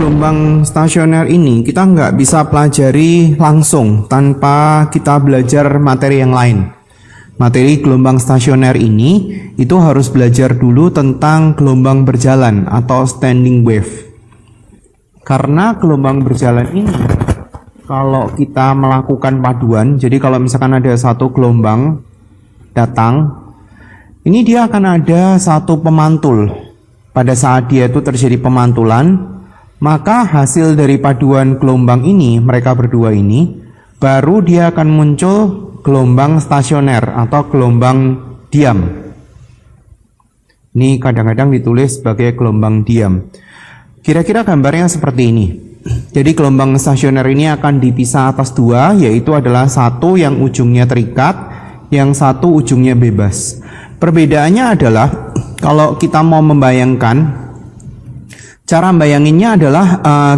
gelombang stasioner ini kita nggak bisa pelajari langsung tanpa kita belajar materi yang lain. Materi gelombang stasioner ini itu harus belajar dulu tentang gelombang berjalan atau standing wave. Karena gelombang berjalan ini kalau kita melakukan paduan, jadi kalau misalkan ada satu gelombang datang, ini dia akan ada satu pemantul. Pada saat dia itu terjadi pemantulan, maka hasil dari paduan gelombang ini, mereka berdua ini, baru dia akan muncul gelombang stasioner atau gelombang diam. Ini kadang-kadang ditulis sebagai gelombang diam. Kira-kira gambarnya seperti ini. Jadi gelombang stasioner ini akan dipisah atas dua, yaitu adalah satu yang ujungnya terikat, yang satu ujungnya bebas. Perbedaannya adalah kalau kita mau membayangkan, cara membayanginnya adalah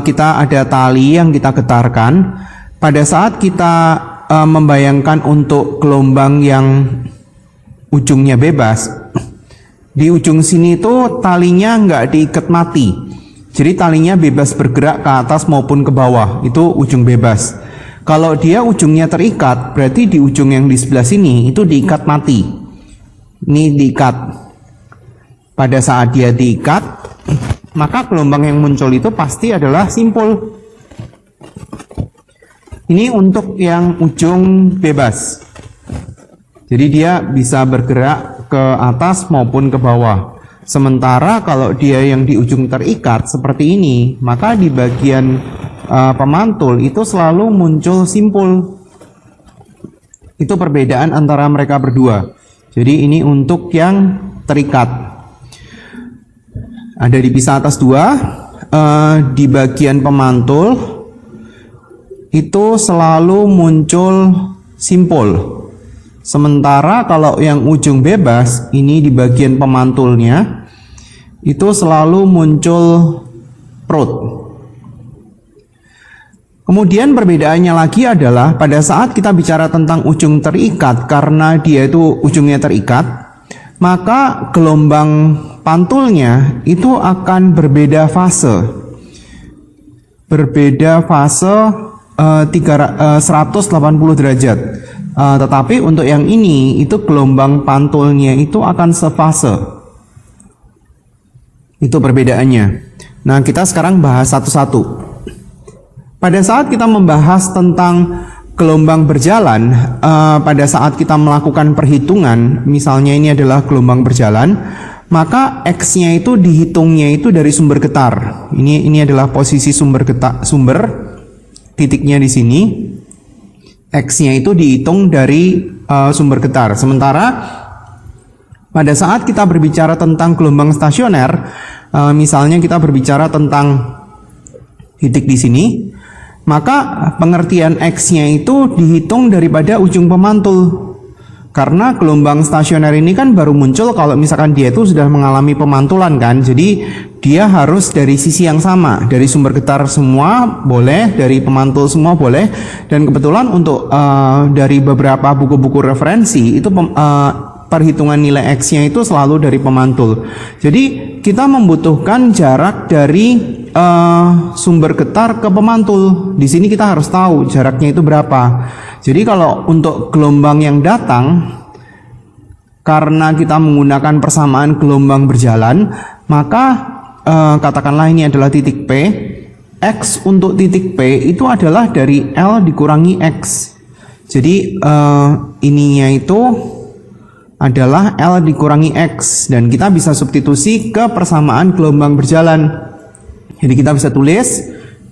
kita ada tali yang kita getarkan. Pada saat kita membayangkan untuk gelombang yang ujungnya bebas, di ujung sini itu talinya nggak diikat mati. Jadi talinya bebas bergerak ke atas maupun ke bawah, itu ujung bebas. Kalau dia ujungnya terikat, berarti di ujung yang di sebelah sini itu diikat mati. Ini diikat. Pada saat dia diikat, maka gelombang yang muncul itu pasti adalah simpul. Ini untuk yang ujung bebas. Jadi dia bisa bergerak ke atas maupun ke bawah. Sementara kalau dia yang di ujung terikat seperti ini, maka di bagian pemantul itu selalu muncul simpul. Itu perbedaan antara mereka berdua. Jadi ini untuk yang terikat. Ada dipisah atas dua. Di bagian pemantul itu selalu muncul simpul. Sementara kalau yang ujung bebas, ini di bagian pemantulnya, itu selalu muncul perut. Kemudian perbedaannya lagi adalah pada saat kita bicara tentang ujung terikat, karena dia itu ujungnya terikat, maka gelombang pantulnya itu akan berbeda fase. Berbeda fase 180 derajat. Tetapi untuk yang ini itu gelombang pantulnya itu akan sefase. Itu perbedaannya. Nah, kita sekarang bahas satu-satu. Pada saat kita membahas tentang gelombang berjalan, pada saat kita melakukan perhitungan, misalnya ini adalah gelombang berjalan, maka X-nya itu dihitungnya itu dari sumber getar. Ini adalah posisi sumber getar, titiknya di sini. X-nya itu dihitung dari sumber getar. Sementara pada saat kita berbicara tentang gelombang stasioner, misalnya kita berbicara tentang titik di sini, maka pengertian X-nya itu dihitung daripada ujung pemantul. Karena gelombang stasioner ini kan baru muncul kalau misalkan dia itu sudah mengalami pemantulan kan. Jadi dia harus dari sisi yang sama, dari sumber getar semua boleh, dari pemantul semua boleh. Dan kebetulan untuk dari beberapa buku-buku referensi itu perhitungan nilai X-nya itu selalu dari pemantul. Jadi kita membutuhkan jarak dari sumber getar ke pemantul. Di sini kita harus tahu jaraknya itu berapa. Jadi kalau untuk gelombang yang datang, karena kita menggunakan persamaan gelombang berjalan, maka katakanlah ini adalah titik P. X untuk titik P itu adalah dari L dikurangi X. Jadi ininya itu adalah L dikurangi X. Dan kita bisa substitusi ke persamaan gelombang berjalan. Jadi kita bisa tulis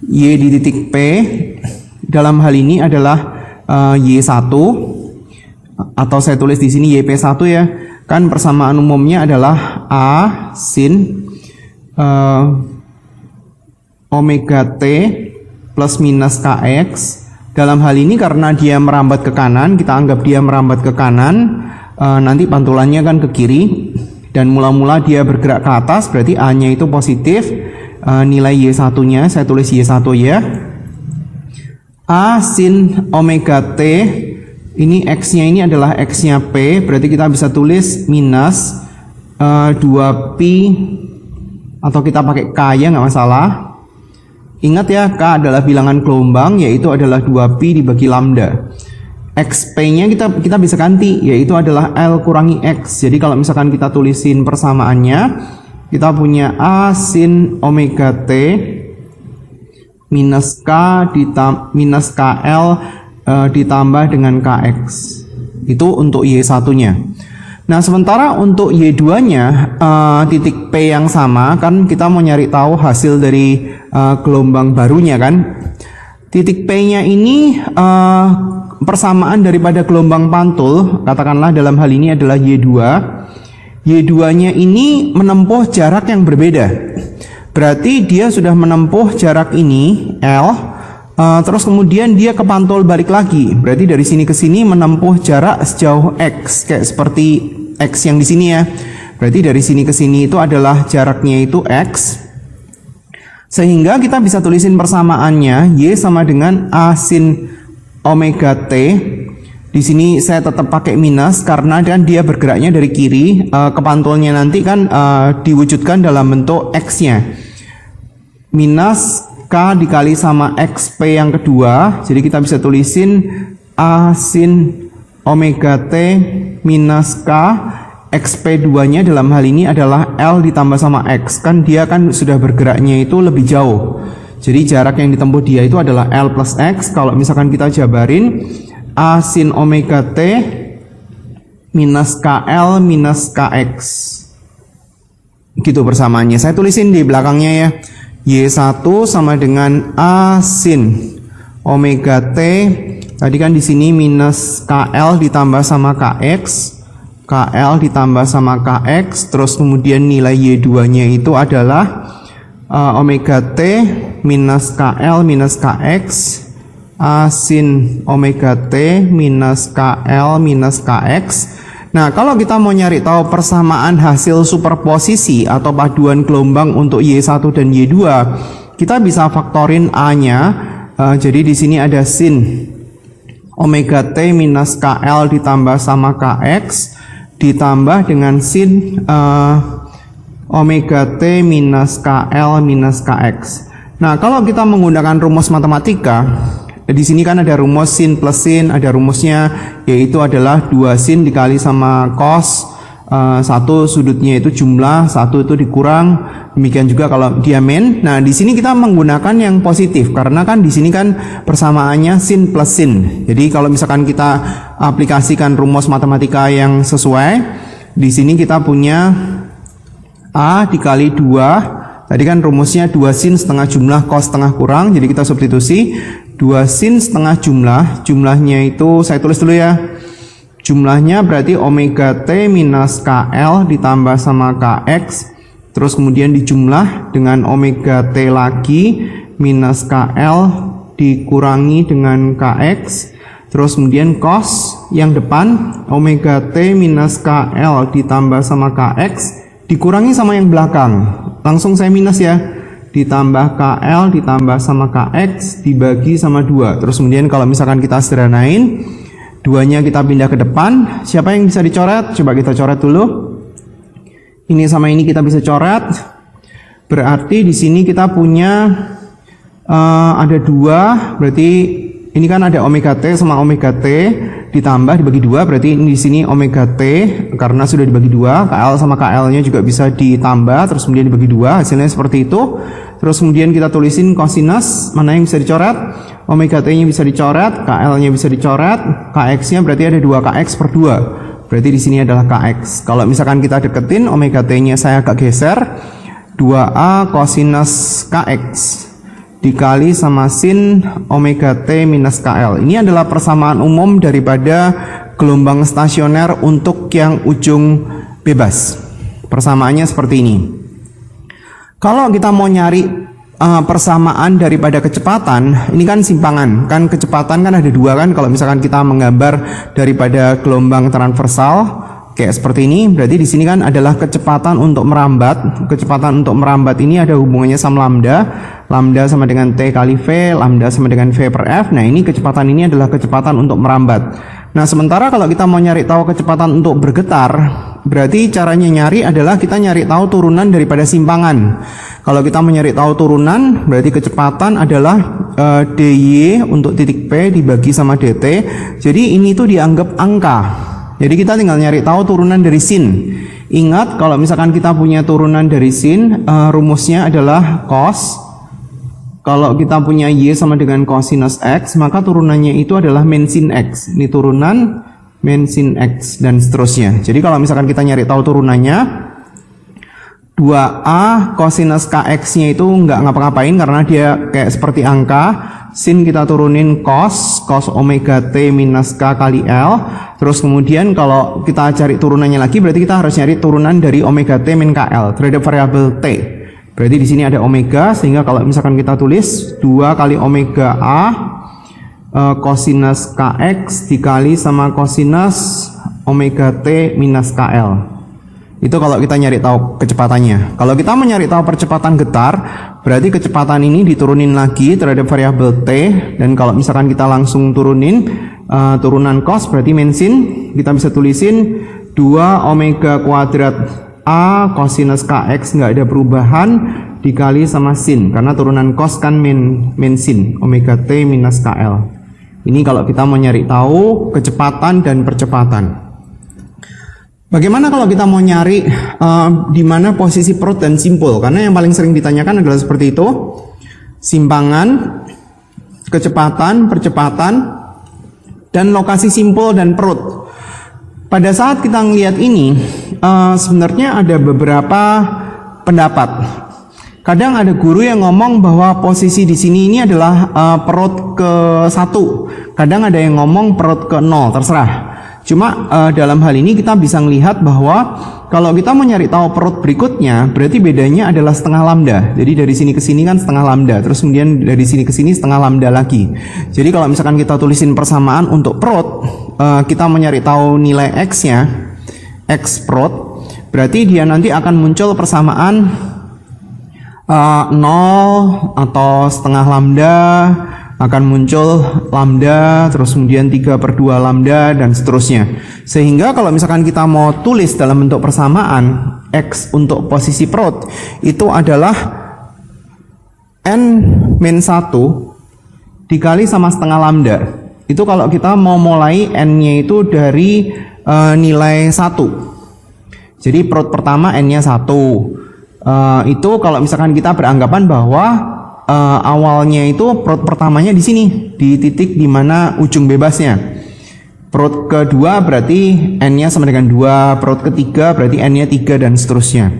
Y di titik P dalam hal ini adalah Y1, atau saya tulis di sini YP1 ya. Kan persamaan umumnya adalah A sin omega T plus minus KX. Dalam hal ini karena dia merambat ke kanan, kita anggap dia merambat ke kanan, nanti pantulannya kan ke kiri. Dan mula-mula dia bergerak ke atas, berarti A-nya itu positif. Nilai Y1-nya, saya tulis Y1 ya. A sin omega T, ini X-nya ini adalah X-nya P, berarti kita bisa tulis minus 2Pi, atau kita pakai K ya, nggak masalah, Ingat ya, K adalah bilangan gelombang, yaitu adalah 2pi dibagi lambda. XP-nya kita bisa ganti, yaitu adalah L kurangi X. Jadi kalau misalkan kita tulisin persamaannya, kita punya A sin omega T minus KL ditambah dengan KX. Itu untuk Y1-nya. Nah, sementara untuk Y2-nya, titik P yang sama, kan kita mau nyari tahu hasil dari gelombang barunya kan. Titik P-nya ini persamaan daripada gelombang pantul, katakanlah dalam hal ini adalah Y2. Y2-nya ini menempuh jarak yang berbeda. Berarti dia sudah menempuh jarak ini, L, terus kemudian dia kepantul balik lagi. Berarti dari sini ke sini menempuh jarak sejauh X, kayak seperti X yang di sini ya. Berarti dari sini ke sini itu adalah jaraknya itu X. Sehingga kita bisa tulisin persamaannya, Y sama dengan A sin omega T. Di sini saya tetap pakai minus karena kan dia bergeraknya dari kiri, kepantulnya nanti kan diwujudkan dalam bentuk X-nya. Minus K dikali sama XP yang kedua, jadi kita bisa tulisin A sin omega T minus K. XP2-nya dalam hal ini adalah L ditambah sama X, kan dia kan sudah bergeraknya itu lebih jauh. Jadi jarak yang ditempuh dia itu adalah L plus X. Kalau misalkan kita jabarin, A sin omega T minus KL minus KX. Gitu persamaannya. Saya tulisin di belakangnya ya. Y1 sama dengan A sin omega T. Tadi kan di sini minus KL ditambah sama KX. KL ditambah sama KX. Terus kemudian nilai Y2-nya itu adalah omega T minus KL minus KX. A sin omega T minus KL minus KX. Nah, kalau kita mau nyari tahu persamaan hasil superposisi atau paduan gelombang untuk Y1 dan Y2, kita bisa faktorin A-nya. Jadi di sini ada sin omega T minus KL ditambah sama KX ditambah dengan sin omega T minus KL minus KX. Nah, kalau kita menggunakan rumus matematika, di sini kan ada rumus sin plus sin, ada rumusnya yaitu adalah 2 sin dikali sama cos, satu sudutnya itu jumlah, satu itu dikurang, demikian juga kalau diamen. Nah, di sini kita menggunakan yang positif karena kan di sini kan persamaannya sin plus sin. Jadi kalau misalkan kita aplikasikan rumus matematika yang sesuai, di sini kita punya A dikali 2. Tadi kan rumusnya 2 sin setengah jumlah cos setengah kurang, jadi kita substitusi 2 sin setengah jumlahnya itu saya tulis dulu ya. Jumlahnya berarti omega T minus KL ditambah sama KX, terus kemudian dijumlah dengan omega T lagi minus KL dikurangi dengan KX, terus kemudian cos yang depan omega T minus KL ditambah sama KX dikurangi sama yang belakang, langsung saya minus ya, ditambah KL ditambah sama KX dibagi sama 2. Terus kemudian kalau misalkan kita sederhanain, 2-nya kita pindah ke depan. Siapa yang bisa dicoret? Coba kita coret dulu. Ini sama ini kita bisa coret. Berarti di sini kita punya ada 2. Berarti ini kan ada omega T sama omega T ditambah dibagi 2. Berarti ini di sini omega T karena sudah dibagi 2. KL sama KL-nya juga bisa ditambah, terus kemudian dibagi 2. Hasilnya seperti itu. Terus kemudian kita tulisin kosinus, mana yang bisa dicoret? Omega T-nya bisa dicoret, KL-nya bisa dicoret, KX-nya berarti ada 2KX per 2. Berarti di sini adalah KX. Kalau misalkan kita deketin, omega T-nya saya agak geser, 2A kosinus KX dikali sama sin omega T minus KL. Ini adalah persamaan umum daripada gelombang stasioner untuk yang ujung bebas. Persamaannya seperti ini. Kalau kita mau nyari persamaan daripada kecepatan, ini kan simpangan. Kan kecepatan kan ada 2 kan. Kalau misalkan kita menggambar daripada gelombang transversal kayak seperti ini, berarti di sini kan adalah kecepatan untuk merambat. Kecepatan untuk merambat ini ada hubungannya sama lambda. Lambda sama dengan T kali V, lambda sama dengan V per F. Nah, ini kecepatan ini adalah kecepatan untuk merambat. Nah, sementara kalau kita mau nyari tahu kecepatan untuk bergetar, berarti caranya nyari adalah kita nyari tahu turunan daripada simpangan. Kalau kita mencari tahu turunan, berarti kecepatan adalah dy untuk titik P dibagi sama dt. Jadi ini tuh dianggap angka. Jadi kita tinggal nyari tahu turunan dari sin. Ingat kalau misalkan kita punya turunan dari sin, rumusnya adalah cos. Kalau kita punya y sama dengan cosinus x, maka turunannya itu adalah min sin x. Ini turunan min sin x dan seterusnya. Jadi kalau misalkan kita nyari tahu turunannya, 2a cosinus kx nya itu nggak ngapa-ngapain karena dia kayak seperti angka. Sin kita turunin cos omega t minus k kali L. Terus kemudian kalau kita cari turunannya lagi, berarti kita harus nyari turunan dari omega t min kl terhadap variabel t. Berarti di sini ada omega, sehingga kalau misalkan kita tulis 2 kali omega a cosinus kx dikali sama cosinus omega t minus kl. Itu kalau kita nyari tahu kecepatannya. Kalau kita mau nyari tahu percepatan getar, berarti kecepatan ini diturunin lagi terhadap variabel t. Dan kalau misalkan kita langsung turunin turunan cos, berarti min sin, kita bisa tulisin 2 omega kuadrat a cosinus kx, nggak ada perubahan, dikali sama sin, karena turunan cos kan min sin omega t minus kl. Ini kalau kita mau nyari tahu kecepatan dan percepatan. Bagaimana kalau kita mau nyari di mana posisi perut dan simpul? Karena yang paling sering ditanyakan adalah seperti itu. Simpangan, kecepatan, percepatan, dan lokasi simpul dan perut. Pada saat kita melihat ini, sebenarnya ada beberapa pendapat. Kadang ada guru yang ngomong bahwa posisi di sini ini adalah perut ke-1. Kadang ada yang ngomong perut ke-0, terserah. Cuma dalam hal ini kita bisa melihat bahwa kalau kita mau nyari tahu perut berikutnya, berarti bedanya adalah setengah lambda. Jadi dari sini ke sini kan setengah lambda, terus kemudian dari sini ke sini setengah lambda lagi. Jadi kalau misalkan kita tulisin persamaan untuk perut, kita mau nyari tahu nilai x-nya, x perut, berarti dia nanti akan muncul persamaan 0 atau setengah lambda, akan muncul lambda, terus kemudian 3/2 lambda, dan seterusnya. Sehingga kalau misalkan kita mau tulis dalam bentuk persamaan, X untuk posisi perut, itu adalah N-1 dikali sama setengah lambda. Itu kalau kita mau mulai N-nya itu dari nilai 1. Jadi perut pertama N-nya 1. Itu kalau misalkan kita beranggapan bahwa awalnya itu perut pertamanya di sini, di titik di mana ujung bebasnya. Perut kedua berarti N-nya sama dengan 2, perut ketiga berarti N-nya 3, dan seterusnya.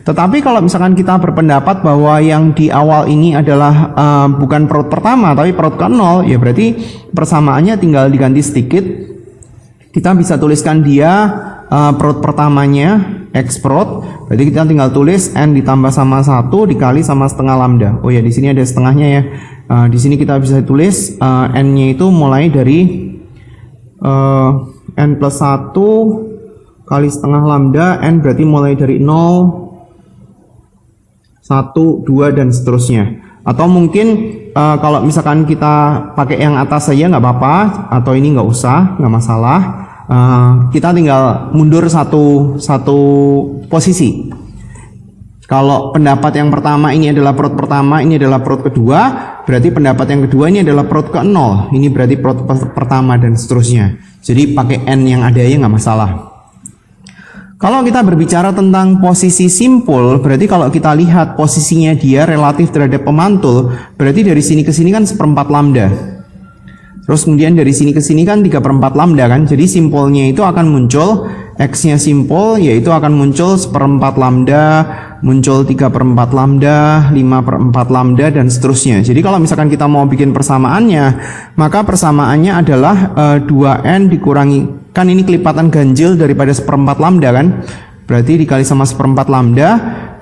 Tetapi kalau misalkan kita berpendapat bahwa yang di awal ini adalah bukan perut pertama tapi perut ke-0, ya berarti persamaannya tinggal diganti sedikit. Kita bisa tuliskan dia perut pertamanya X perut, berarti kita tinggal tulis N ditambah sama 1 dikali sama setengah lambda. Oh ya, di sini ada setengahnya ya. Di sini kita bisa tulis N-nya itu mulai dari N plus 1 kali setengah lambda. N berarti mulai dari 0, 1, 2, dan seterusnya. Atau mungkin kalau misalkan kita pakai yang atas saja nggak apa-apa, atau ini nggak usah, nggak masalah. Kita tinggal mundur satu posisi. Kalau pendapat yang pertama ini adalah perut pertama, ini adalah perut kedua, berarti pendapat yang kedua ini adalah perut ke-0, ini berarti perut pertama, dan seterusnya. Jadi pakai N yang ada ya nggak masalah. Kalau kita berbicara tentang posisi simpul, berarti kalau kita lihat posisinya dia relatif terhadap pemantul, berarti dari sini ke sini kan 1/4 lambda. Terus kemudian dari sini ke sini kan 3/4 lambda kan. Jadi simpulnya itu akan muncul, X-nya simpul yaitu akan muncul 1/4 lambda, muncul 3/4 lambda, 5/4 lambda, dan seterusnya. Jadi kalau misalkan kita mau bikin persamaannya, maka persamaannya adalah 2N dikurangi, kan ini kelipatan ganjil daripada 1/4 lambda kan. Berarti dikali sama 1/4 lambda,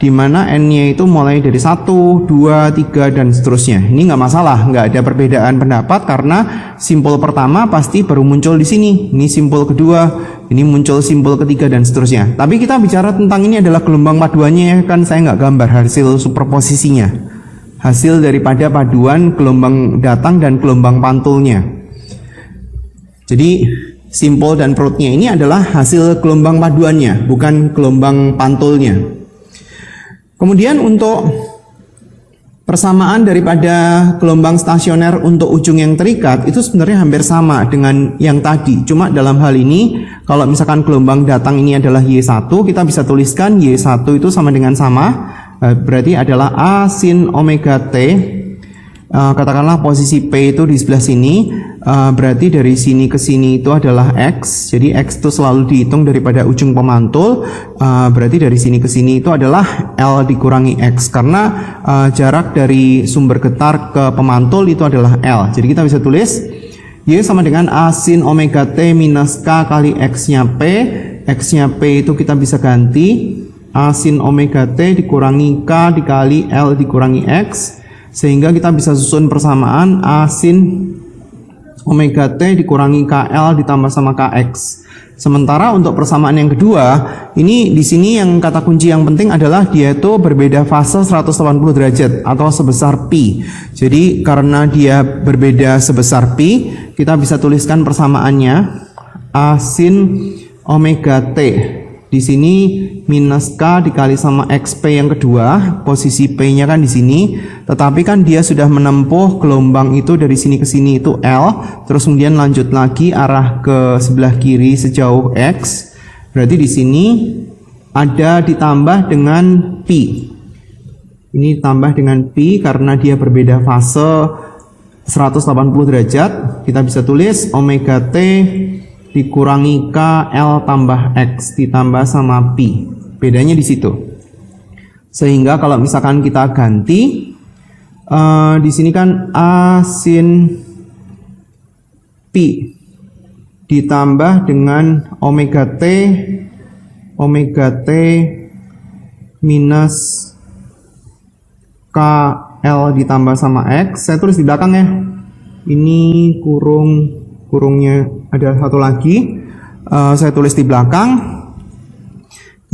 di mana N-nya itu mulai dari 1, 2, 3, dan seterusnya. Ini nggak masalah, nggak ada perbedaan pendapat karena simpul pertama pasti baru muncul di sini. Ini simpul kedua, ini muncul simpul ketiga, dan seterusnya. Tapi kita bicara tentang ini adalah gelombang paduannya ya, kan saya nggak gambar hasil superposisinya. Hasil daripada paduan gelombang datang dan gelombang pantulnya. Jadi simpul dan perutnya ini adalah hasil gelombang paduannya, bukan gelombang pantulnya. Kemudian untuk persamaan daripada gelombang stasioner untuk ujung yang terikat itu sebenarnya hampir sama dengan yang tadi. Cuma dalam hal ini kalau misalkan gelombang datang ini adalah Y1, kita bisa tuliskan Y1 itu sama dengan berarti adalah A sin omega T. Katakanlah posisi P itu di sebelah sini, berarti dari sini ke sini itu adalah X. Jadi X itu selalu dihitung daripada ujung pemantul, berarti dari sini ke sini itu adalah L dikurangi X, karena jarak dari sumber getar ke pemantul itu adalah L. Jadi kita bisa tulis Y sama dengan A sin omega T minus K kali X-nya P. X-nya P itu kita bisa ganti A sin omega T dikurangi K dikali L dikurangi X, sehingga kita bisa susun persamaan A sin omega T dikurangi KL ditambah sama KX. Sementara untuk persamaan yang kedua, ini di sini yang kata kunci yang penting adalah dia itu berbeda fase 180 derajat atau sebesar pi. Jadi karena dia berbeda sebesar pi, kita bisa tuliskan persamaannya A sin omega T. Di sini minus K dikali sama XP yang kedua, posisi P-nya kan di sini, tetapi kan dia sudah menempuh gelombang itu dari sini ke sini itu L, terus kemudian lanjut lagi arah ke sebelah kiri sejauh X. Berarti di sini ada ditambah dengan pi. Ini ditambah dengan pi karena dia berbeda fase 180 derajat. Kita bisa tulis omega T dikurangi K L tambah X ditambah sama pi. Bedanya di situ. Sehingga kalau misalkan kita ganti di sini kan A sin pi ditambah dengan omega T minus K L ditambah sama X. Saya tulis di belakang ya. Ini kurungnya ada satu lagi, saya tulis di belakang.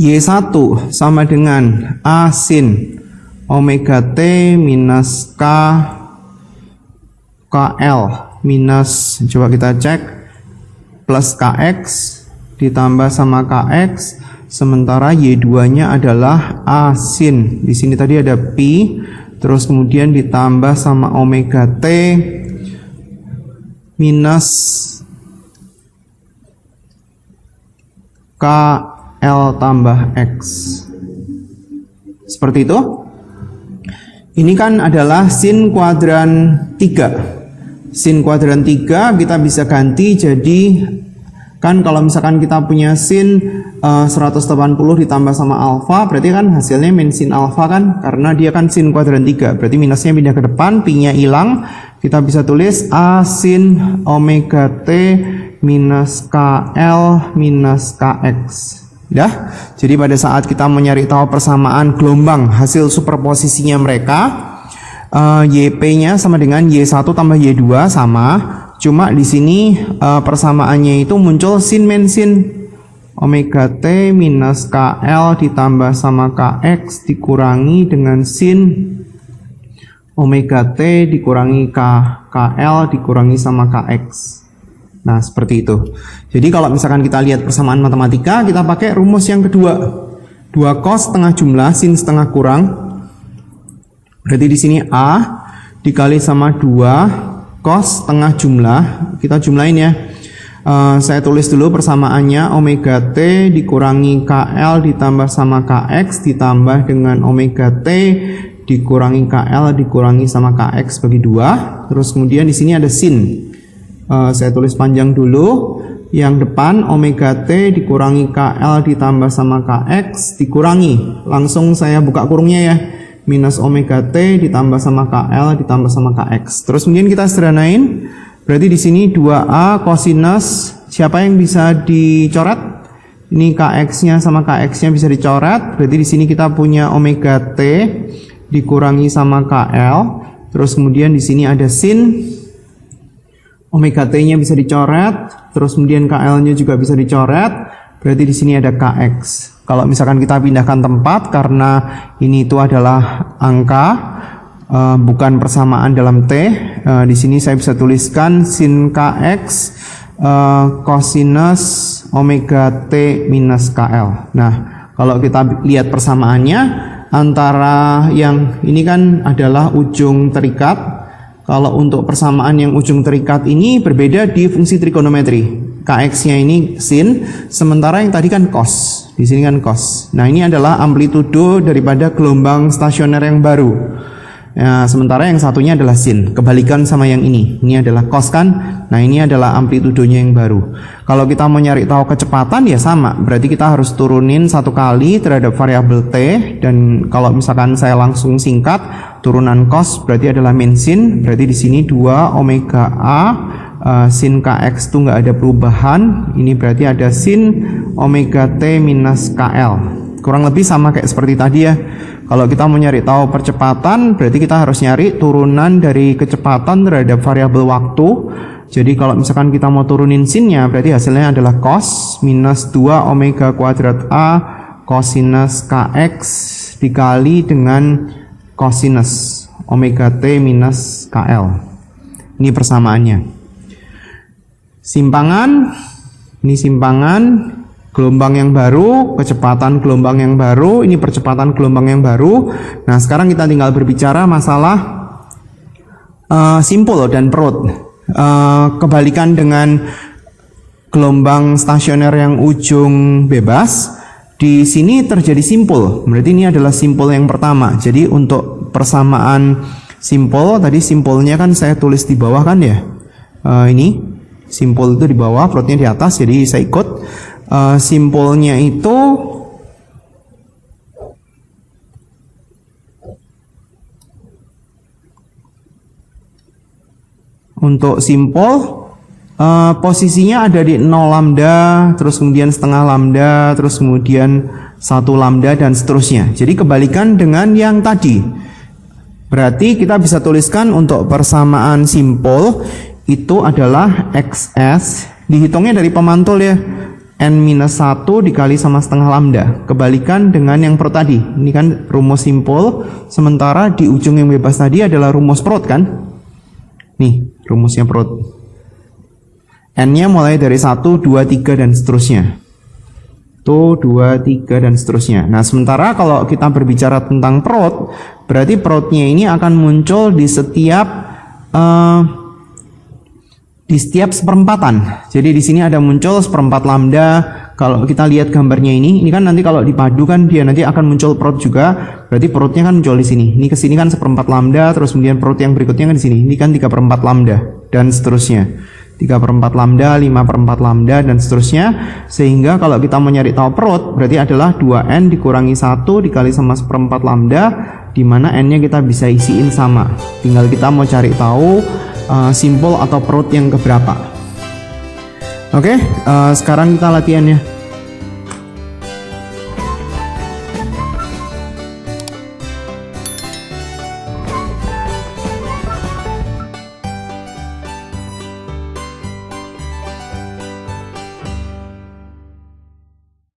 Y1 sama dengan A sin omega T minus KL minus, coba kita cek, plus KX ditambah sama KX, sementara Y2 nya adalah A sin, di sini tadi ada pi, terus kemudian ditambah sama omega T minus KL tambah X. Seperti itu. Ini kan adalah sin kuadran 3. Sin kuadran 3 kita bisa ganti jadi, kan kalau misalkan kita punya sin 180 ditambah sama alfa, berarti kan hasilnya min sin alfa kan, karena dia kan sin kuadran 3, berarti minusnya pindah ke depan, pi-nya hilang. Kita bisa tulis A sin omega T minus KL minus KX. Ya, jadi pada saat kita mencari tahu persamaan gelombang hasil superposisinya mereka, YP-nya sama dengan Y1 tambah Y2 sama, cuma di sini persamaannya itu muncul sin men sin omega T minus KL ditambah sama KX dikurangi dengan sin omega T dikurangi KL dikurangi sama KX. Nah, seperti itu. Jadi kalau misalkan kita lihat persamaan matematika, kita pakai rumus yang kedua. 2 cos setengah jumlah sin setengah kurang. Berarti di sini A dikali sama 2 cos setengah jumlah. Kita jumlahin ya. Saya tulis dulu persamaannya, omega T dikurangi KL ditambah sama KX ditambah dengan omega T dikurangi KL dikurangi sama KX bagi 2. Terus kemudian di sini ada sin. Saya tulis panjang dulu. Yang depan omega T dikurangi KL ditambah sama KX dikurangi. Langsung saya buka kurungnya ya. Minus omega T ditambah sama KL ditambah sama KX. Terus kemudian kita sederhanain. Berarti di sini 2A cosinus, siapa yang bisa dicoret? Ini KX-nya sama KX-nya bisa dicoret. Berarti di sini kita punya omega T dikurangi sama KL. Terus kemudian di sini ada sin. Omega T-nya bisa dicoret, terus kemudian KL-nya juga bisa dicoret. Berarti di sini ada KX. Kalau misalkan kita pindahkan tempat, karena ini itu adalah angka, bukan persamaan dalam T. Di sini saya bisa tuliskan sin KX Cosinus omega T minus KL. Nah, kalau kita lihat persamaannya, antara yang ini kan adalah ujung terikat. Kalau untuk persamaan yang ujung terikat ini berbeda di fungsi trigonometri. Kx-nya ini sin, sementara yang tadi kan cos. Di sini kan cos. Nah, ini adalah amplitudo daripada gelombang stasioner yang baru. Ya, sementara yang satunya adalah sin, kebalikan sama yang ini. Ini adalah cos kan. Nah, ini adalah amplitudonya yang baru. Kalau kita mau nyari tahu kecepatan ya sama. Berarti kita harus turunin satu kali terhadap variabel t. Dan kalau misalkan saya langsung singkat, turunan cos berarti adalah min sin. Berarti di sini 2 omega a. Sin kx itu nggak ada perubahan. Ini berarti ada sin omega t minus kl. Kurang lebih sama kayak seperti tadi ya. Kalau kita mau nyari tahu percepatan, berarti kita harus nyari turunan dari kecepatan terhadap variabel waktu. Jadi kalau misalkan kita mau turunin sinnya, berarti hasilnya adalah cos minus 2 omega kuadrat a cosinus kx dikali dengan cosinus omega t minus kl. Ini persamaannya. Simpangan, ini simpangan, gelombang yang baru, kecepatan gelombang yang baru, ini percepatan gelombang yang baru. Nah, sekarang kita tinggal berbicara masalah simpul dan perut. Kebalikan dengan gelombang stasioner yang ujung bebas, di sini terjadi simpul. Berarti ini adalah simpul yang pertama. Jadi untuk persamaan simpul, tadi simpulnya kan saya tulis di bawah kan ya. Ini simpul itu di bawah, perutnya di atas, jadi saya ikut. Simpulnya itu untuk simpul posisinya ada di 0 lambda, terus kemudian setengah lambda, terus kemudian 1 lambda dan seterusnya. Jadi kebalikan dengan yang tadi. Berarti kita bisa tuliskan untuk persamaan simpul itu adalah XS, dihitungnya dari pemantul ya, N-1 dikali sama setengah lambda. Kebalikan dengan yang perut tadi. Ini kan rumus simpul, sementara di ujung yang bebas tadi adalah rumus perut kan. Nih, rumusnya perut. N-nya mulai dari 1, 2, 3 dan seterusnya. Tuh, 2, 3 dan seterusnya. Nah, sementara kalau kita berbicara tentang perut, berarti perutnya ini akan muncul di setiap seperempatan. Jadi di sini ada muncul seperempat lambda. Kalau kita lihat gambarnya ini kan nanti kalau dipadu kan dia nanti akan muncul perut juga. Berarti perutnya kan muncul di sini. Ini ke sini kan seperempat lambda, terus kemudian perut yang berikutnya kan di sini. Ini kan 3/4 lambda dan seterusnya. 3/4 lambda, 5/4 lambda dan seterusnya. Sehingga kalau kita mau nyari tahu perut, berarti adalah 2n dikurangi 1 dikali sama seperempat lambda, di mana n-nya kita bisa isiin sama. Tinggal kita mau cari tahu simpul atau perut yang keberapa. Oke, sekarang kita latihannya.